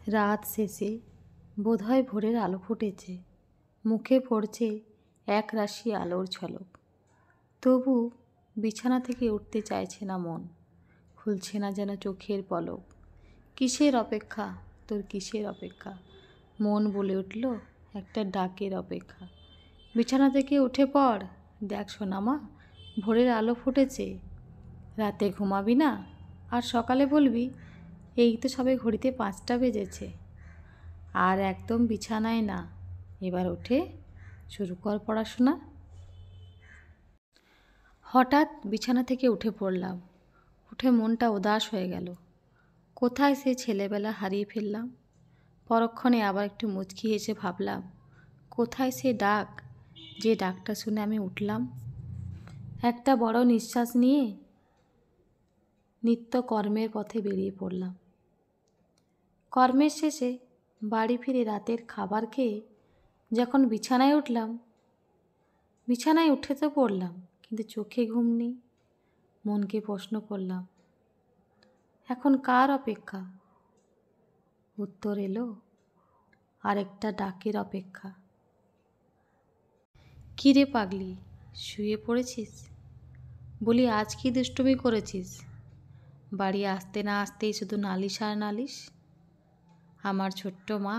রাত শেষে বোধহয় ভোরের আলো ফুটেছে, মুখে পড়ছে এক রাশি আলোর ঝলক। তবু বিছানা থেকে উঠতে চাইছে না মন, খুলছে না যেন চোখের পলক। কিসের অপেক্ষা তোর, কিসের অপেক্ষা? মন বলে উঠল একটা ডাকের অপেক্ষা। বিছানা থেকে উঠে পড়, দেখ সোনামা ভোরের আলো ফুটেছে। রাতে ঘুমাবি না, আর সকালে বলবি এই তো সবে ঘড়িতে 5টা বেজেছে। আর একদম বিছানায় না, এবার উঠে শুরু কর পড়াশোনা। হঠাৎ বিছানা থেকে উঠে পড়লাম, উঠে মনটা উদাস হয়ে গেল। কোথায় সে ছেলেবেলা হারিয়ে ফেললাম। পরক্ষণে আবার একটু মুচকি হেসে ভাবলাম, কোথায় সে ডাক, যে ডাকটা শুনে আমি উঠলাম। একটা বড় নিঃশ্বাস নিয়ে নিত্য কর্মের পথে বেরিয়ে পড়লাম। কর্মের শেষে বাড়ি ফিরে রাতের খাবার খেয়ে যখন বিছানায় উঠলাম, বিছানায় উঠে তো পড়লাম, কিন্তু চোখে ঘুম নেই। মনকে প্রশ্ন করলাম, এখন কার অপেক্ষা? উত্তর এলো, আরেকটা ডাকের অপেক্ষা। কী রে পাগলি, শুয়ে পড়েছিস? বলি আজ কি দুষ্টুমি করেছিস? বাড়ি আসতে না আসতেই শুধু নালিশ আর নালিশ। আমার ছোট্ট মা,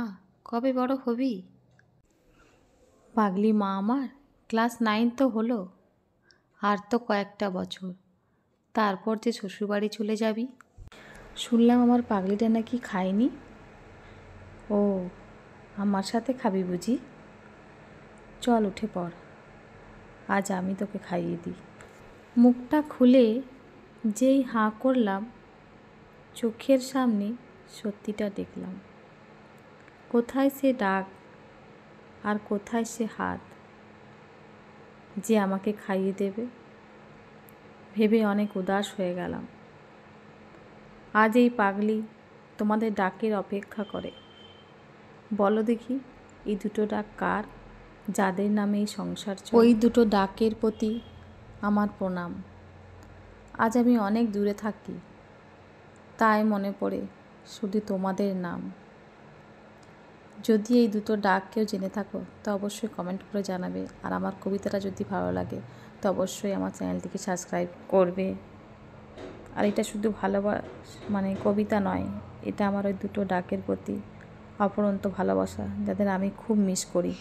কবে বড় হবি? পাগলি মা আমার ক্লাস 9 তো হলো, আর তো কয়েকটা বছর, তারপর যে শ্বশুরবাড়ি চলে যাবি। শুনলাম আমার পাগলিটা নাকি খায়নি। ও, আমার সাথে খাবি বুঝি? চল উঠে পড়, আজ আমি তোকে খাইয়ে দিই। মুখটা খুলে যেই হাঁ করলাম, চোখের সামনে সত্যিটা দেখলাম। কোথায় সে ডাক, আর কোথায় সে হাত যে আমাকে খাইয়ে দেবে? ভেবে অনেক উদাস হয়ে গেলাম। আজ এই পাগলি তোমাদের ডাকের অপেক্ষা করে। বলো দেখি, এই দুটো ডাক কার, যাদের নামে এই সংসার চলে? ওই দুটো ডাকের প্রতি আমার প্রণাম। আজ আমি অনেক দূরে থাকি, তাই মনে পড়ে শুধু তোমাদের নাম। যদি এই দুটো ডাক কেউ জেনে থাকো তো অবশ্যই কমেন্ট করে জানাবে। আর আমার কবিতাটা যদি ভালো লাগে তো অবশ্যই আমার চ্যানেলটিকে সাবস্ক্রাইব করবে। আর এটা শুধু মানে কবিতা নয়, এটা আমার ওই দুটো ডাকের প্রতি অপরন্ত ভালোবাসা, যাদের আমি খুব মিস করি।